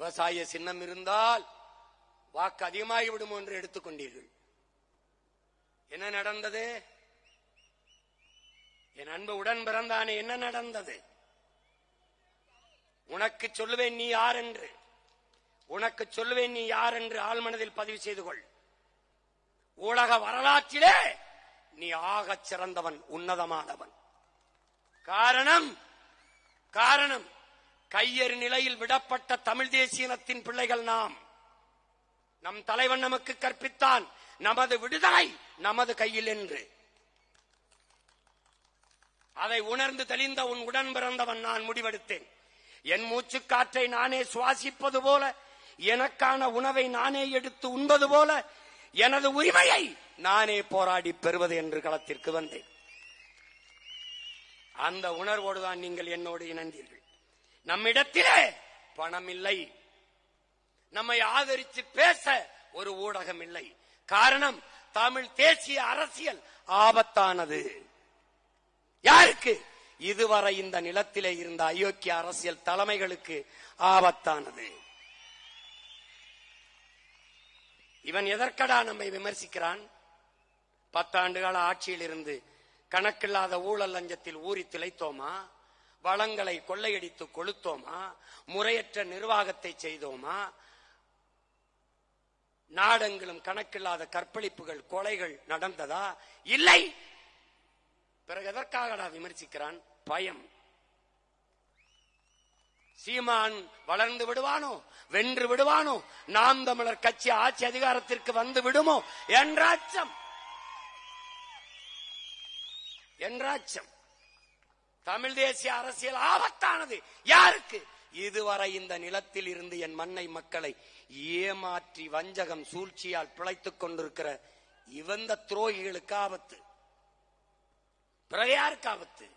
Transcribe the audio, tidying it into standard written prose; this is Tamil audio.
விவசாய சின்னம் இருந்தால் வாக்கு அதிகமாகி விடும் என்று எடுத்துக்கொண்டீர்கள். என்ன நடந்தது? என் அன்பு உடன் பிறந்தானே, என்ன நடந்தது? உனக்கு சொல்லுவேன் நீ யார் என்று, உனக்கு சொல்லுவேன் நீ யார் என்று ஆழ்மனதில் பதிவு செய்து கொள். உலக வரலாற்றிலே நீ ஆகச் சிறந்தவன், உன்னதமானவன். காரணம் கையறு நிலையில் விடப்பட்ட தமிழ் தேசியனத்தின் பிள்ளைகள் நாம். நம் தலைவன் நமக்கு கற்பித்தான், நமது விடுதலை நமது கையில் என்று. அதை உணர்ந்து தெளிந்த உன் உடன் பிறந்தவன் நான் முடிவெடுத்தேன். என் மூச்சு காற்றை நானே சுவாசிப்பது போல, எனக்கான உணவை நானே எடுத்து உண்பது போல, எனது உரிமையை நானே போராடி பெறுவது என்று களத்திற்கு வந்தேன். அந்த உணர்வோடுதான் நீங்கள் என்னோடு இணைந்தீர்கள். நம்மிடத்திலே பணம் இல்லை, நம்மை ஆதரித்து பேச ஒரு ஊடகம் இல்லை. காரணம், தமிழ் தேசிய அரசியல் ஆபத்தானது. யாருக்கு? இதுவரை இந்த நிலத்திலே இருந்த அயோக்கிய அரசியல் தலைமைகளுக்கு ஆபத்தானது. இவன் எதற்கடா நம்மை விமர்சிக்கிறான்? 10 ஆண்டுகால ஆட்சியில் இருந்து கணக்கில்லாத ஊழல் லஞ்சத்தில் ஊறி திளைத்தோமா? வளங்களை கொள்ளையடித்து கொளுத்தோமா? முறையற்ற நிர்வாகத்தை செய்தோமா? நாடெங்கிலும் கணக்கில்லாத கற்பழிப்புகள், கொலைகள் நடந்ததா? இல்லை. பிறகு எதற்காக விமர்சிக்கிறான்? பயம். சீமான் வளர்ந்து விடுவானோ, வென்று விடுவானோ, நாம் தமிழர் கட்சி ஆட்சி அதிகாரத்திற்கு வந்து விடுமோ என்ற அச்சம். தமிழ் தேசிய அரசியல் ஆபத்தானது. யாருக்கு? இதுவரை இந்த நிலத்தில் இருந்து என் மண்ணை மக்களை ஏமாற்றி வஞ்சகம் சூழ்ச்சியால் பிழைத்துக் கொண்டிருக்கிற இவந்த துரோகிகளுக்கு ஆபத்து. பிறகு யாருக்கு ஆபத்து?